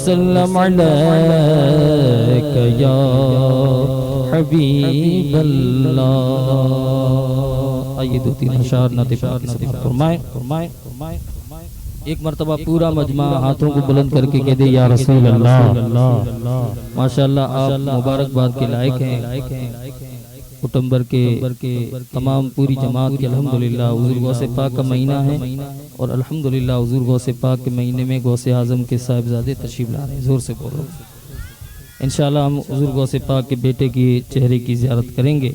وسلم علیک یا حبیب اللہ۔ آئیے دو تین اشعار نعت پاک کی سماعت فرمائیں۔ ایک مرتبہ پورا مجمع ہاتھوں کو بلند کر کے کہہ دے یا رسول اللہ۔ ماشاءاللہ آپ مبارکباد کے لائق ہیں۔ اٹمبر کے تمام پوری جماعت کے الحمدللہ حضور غوث پاک کا مہینہ ہے، اور الحمدللہ حضور غوث پاک کے مہینے میں غوث اعظم کے صاحبزادے تشریف لا رہے ہیں۔ زور سے بولو۔ انشاءاللہ ہم حضور غوث پاک کے بیٹے کی چہرے کی زیارت کریں گے۔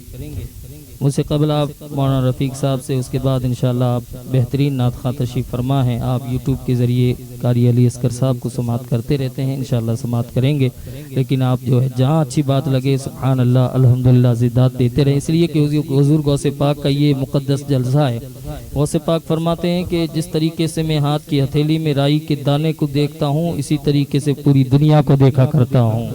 مجھ سے قبل آپ مولانا رفیق صاحب سے، اس کے بعد انشاءاللہ آپ بہترین نعت خواہ تشریف فرما ہیں۔ آپ یوٹیوب کے ذریعے قاری علی اصغر صاحب کو سماعت کرتے رہتے ہیں، انشاءاللہ سماعت کریں گے، لیکن آپ جو ہے جہاں اچھی بات لگے سبحان اللہ الحمدللہ زیادات دیتے رہیں، اس لیے کہ حضور غوث پاک کا یہ مقدس جلسہ ہے۔ غوث پاک فرماتے ہیں کہ جس طریقے سے میں ہاتھ کی ہتھیلی میں رائی کے دانے کو دیکھتا ہوں، اسی طریقے سے پوری دنیا کو دیکھا کرتا ہوں۔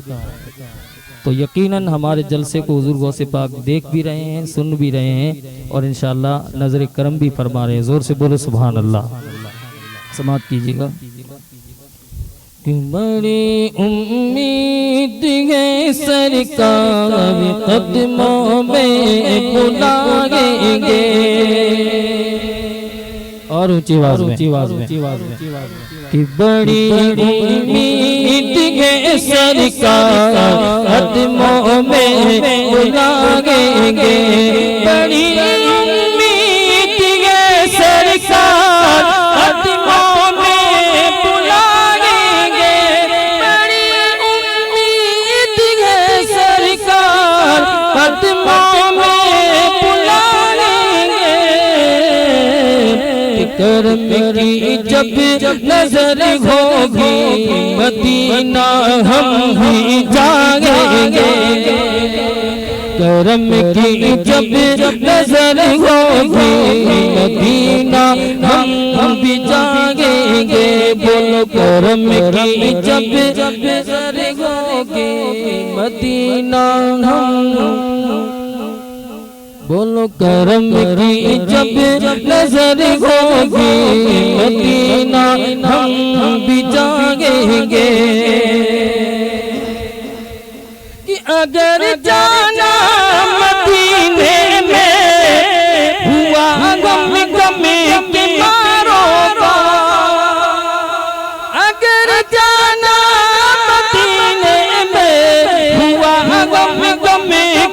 تو یقیناً ہمارے جلسے کو حضور غوث پاک دیکھ بھی رہے ہیں، سن بھی رہے ہیں، اور انشاءاللہ نظر کرم بھی فرما رہے ہیں۔ زور سے بولو سبحان اللہ۔ سماعت کیجیے گا۔ کہ بڑی امید ہے سرکار قدموں میں بلائیں گے، اور اونچی آواز میں کہ بڑی امید ہے سرکار قدموں میں بلائیں گے، بڑی امید ہے سرکار قدموں میں بلائیں گے، بڑی امید ہے سرکار قدموں میں بلائیں گے، کرم کی جب نظر ہوگی مدینہ ہم بھی جائیں گے، کرم کی جب نظر ہوگی مدینہ ہم بھی جائیں گے، بولو کرم کی جب نظر ہوگی مدینہ بولو کرم کی جب نظر ہوگی مدینہ ہم بھی جائیں گے، کہ اگر جانا مدینے میں ہوا غم کے ماروں کا، اگر جانا مدینے میں ہوا غم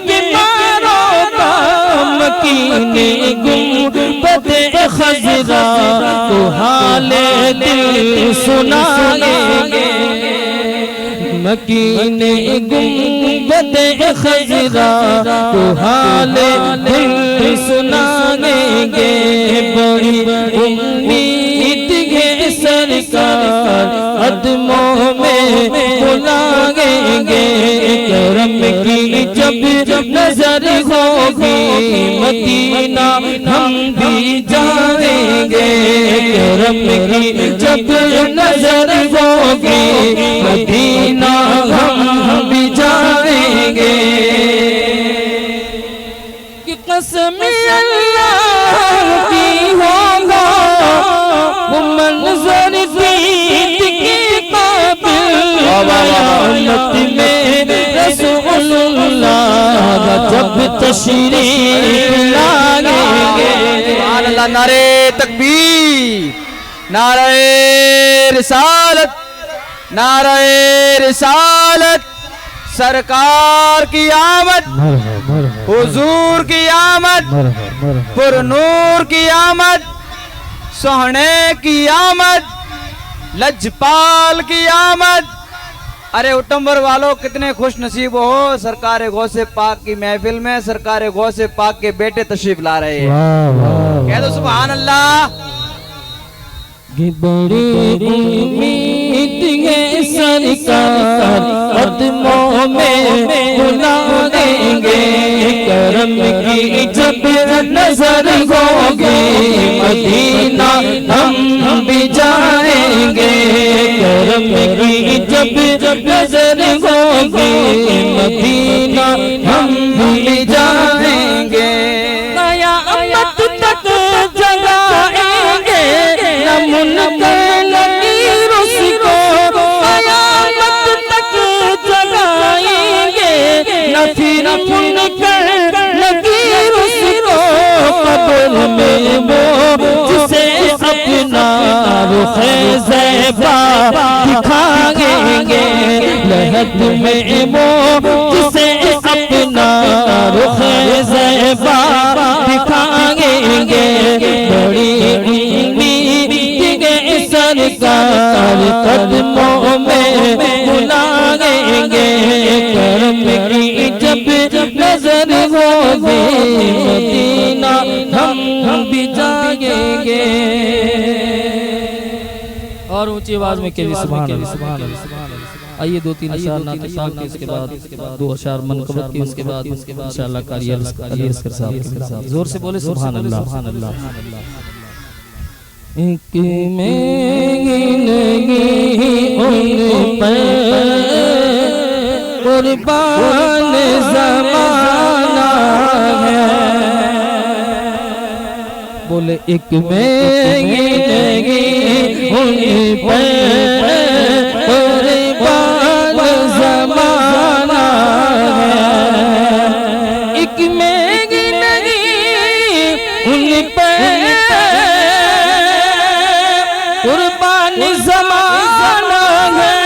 کے ماروں کا، مکینے گنبد خضرا تو حال دل سنائیں گے، مکینے گنبد خضرا تو حال دل سنائیں گے، بڑی امید ہے سرکار قدموں میں بلائیں گے، کرم کی جب نظر ہوگی مدینہ ہم بھی جائیں گے، کرم کی جب نظر ہوگی مدینہ ہم بھی جائیں گے، کہ قسم اللہ کی ہوگا وہ منظر دید کی قابل، قیامت میں رسول اللہ جب تشریف لائیں گے۔ سبحان اللہ، نعرہ تکبیر، نعرہ رسالت، نعرہ رسالت، سرکار کی آمد، حضور کی آمد، پر نور کی آمد، سہنے کی آمد، لجپال کی آمد۔ ارے اٹمبر والوں کتنے خوش نصیب ہو، سرکار غوث پاک کی محفل میں سرکار غوث پاک کے بیٹے تشریف لا رہے ہیں، کہہ دو سبحان اللہ۔ کہ بڑی امید ہے سرکار قدموں میں بلائیں گے، کرم کی جب نظر ہوگی مدینہ ہم بھی جائیں گے، کرم کی جب نظر ہوگی مدینہ ہم بھی جائیں گے، قیامت تک جگائیں گے نمن کے لکیر اس کو، قیامت منکر نکیر اس کو قبر میں وہ جسے اپنا رخ زیبا دکھائیں گے لحد میں وہ جسے اپنا رخ زیبا دکھائیں گے بڑی امید کے سرکار قدموں میں بلائیں گے کرم کی جب نظر ہوگی مدینہ ہم بھی جائیں گے اور اونچی آواز میں کہیے سبحان اللہ آئیے دو تین اشعار نعت پاک کے اس کے بعد دو اشعار منقبت کے اس کے بعد انشاءاللہ قاری علی اصغر صاحب زور سے بولے سبحان اللہ ایک مہنگی ان پر قربان زمانہ ہے بولے ایک مہنگی ان پر قربان زمانہ ہے ایک مہنگی ان پر قربان زمانہ ہے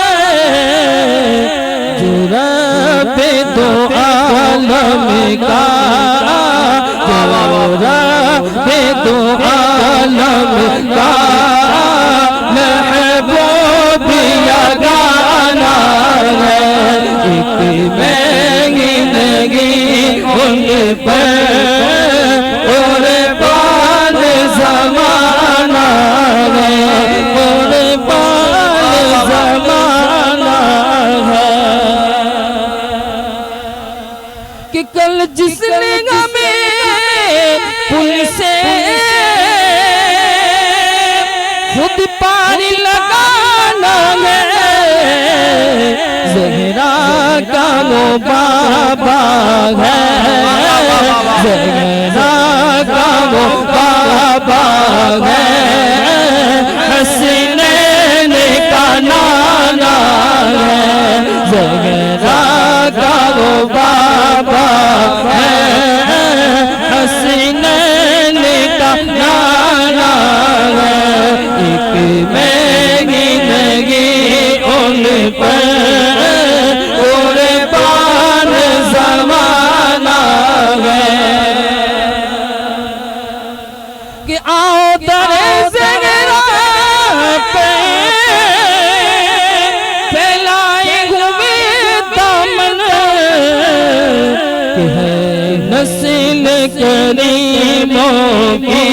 جو رب دو عالم کا جو رب دو عالم کا محبوب یگانہ ہے ایک مہنگی ان پر قربان زمانہ ہے کہ کل جس نے ہمیں پل سے خود پار لگانا ہے زہرا کا وہ بابا ہے زہرا کا وہ بابا ہے حسنین کا نانا ہے زہرا کا وہ بابا ہے حسنین کا نانا ہے ایک مہنگی ان پر قربان زمانہ ہے کہ آؤ در زہرا پہ پھیلائے ہوئے دامن کہ ہے نسل کریموں کی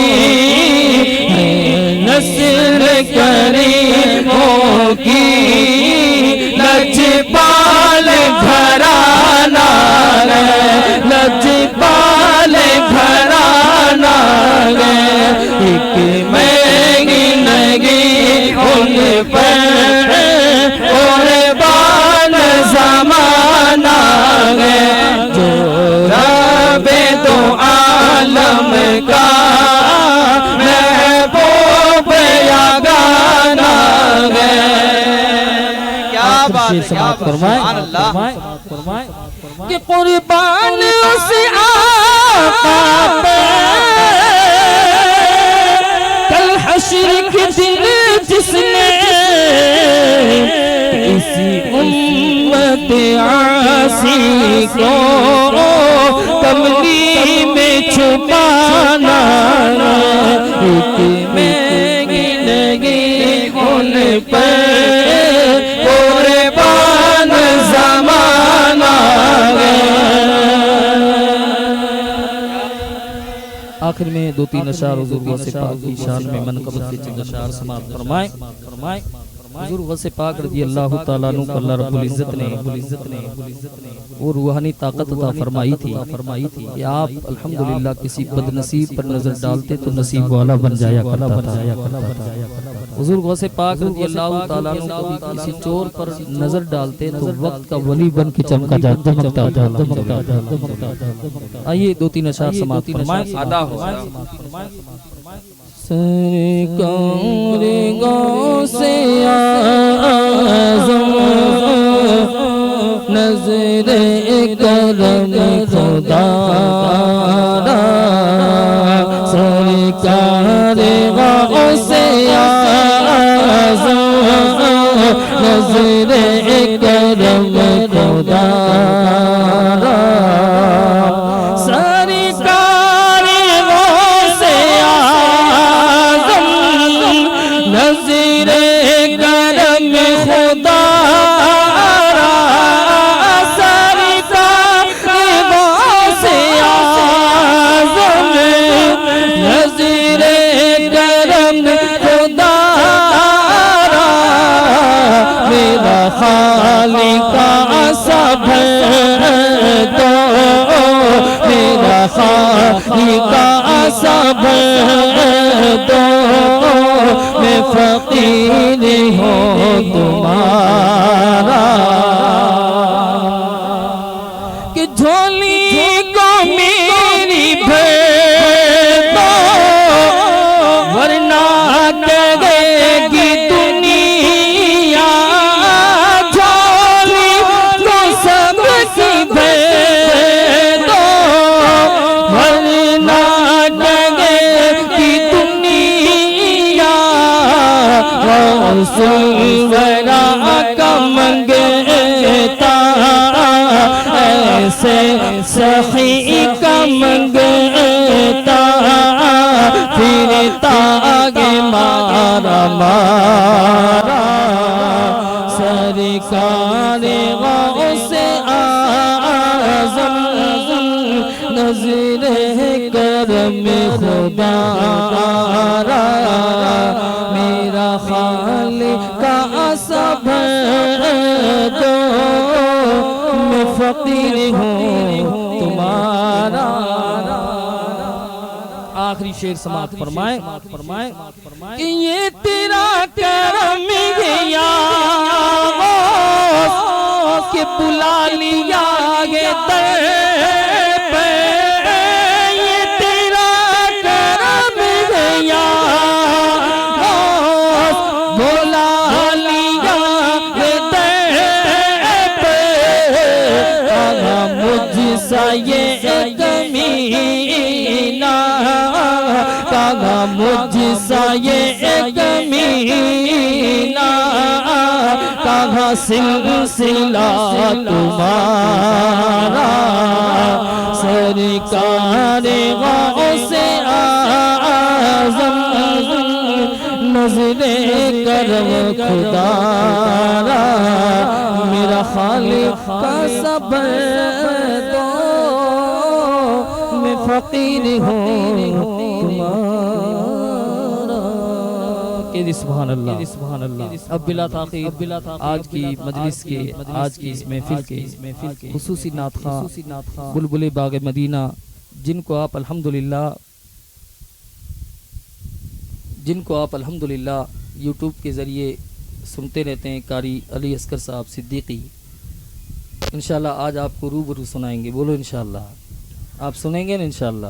ہے نسل کریموں کی لجپال گھرانہ ہے لجپال گھرانہ ہے ایک مہنگی ان پر قربان زمانہ ہے جو رب دو عالم کا محبوب یگانہ ہے کیا بات ہے سبحان اللہ کہ قربان اس آقا پہ کل حشر کے دن جس نے اسی امت عاصی کو کملی میں چھپانا ایک مہنگی ان پر قربان زمانہ ہے آخر میں دو تین اشعار حضور غوث پاک کی شان میں منقبت کے چند اشعار سماعت فرمائیں حضور غوث پاک رضی اللہ تعالیٰ عنہ کو اللہ رب العزت نے وہ روحانی طاقت عطا فرمائی تھی کہ آپ الحمدللہ کسی بدنصیب پر نظر ڈالتے تو نصیب والا بن جایا کرتا تھا حضور غوث پاک رضی اللہ تعالیٰ عنہ کو کسی چور پر نظر ڈالتے تو وقت کا ولی بن کے چمکا جاتا آئیے دو تین اشعار سماعت فرمائیں سرکار غوث اعظم نظر کرم سرکار غوث اعظم نظر کرم خدا را سرکار غوث اعظم نظر کرم خدا را سرکار غوث اعظم نظر کرم خدا را میرا خالق سب تو میرا خالق سب تو میں فقیر ہوں تمہارا کہ جھولی کو میری بھر دو ورنہ کہے گی دنیا جھولی کو سب کی بھر دو ورنہ کہے گی دنیا سنورا کا منگتا ایسے سخی کا منگتا پھرتا آگے مارا مارا سرکار غوث اعظم نظر کرم خدا را میرا خالق سب تو میں فقیر ہوں تمہارا آخری شعر سماعت فرمائیں کہ یہ تیرا کرم ہے یا غوث کہ بلا لیا ہے در پہ یہ تیرا کرم ہے یا غوث بلا لیا ہے در پہ آگا مجھ سا یہ کمینہ کاغا مجھ سا یہ کمینہ کاغا سلسلہ تمہارا سرکار غوث اعظم نظر کرم خدا را میرا خالق کا سب تو میں فقیر ہوں تمہارا کہ سبحان اللہ اب بلا تاخیر آج کی مجلس کے آج کی اس محفل کے خصوصی نعت خواں بلبل باغ مدینہ جن کو آپ الحمدللہ یوٹیوب کے ذریعے سنتے رہتے ہیں قاری علی اصغر صاحب صدیقی انشاءاللہ آج آپ کو روبرو سنائیں گے بولو انشاءاللہ آپ سنیں گے نا انشاءاللہ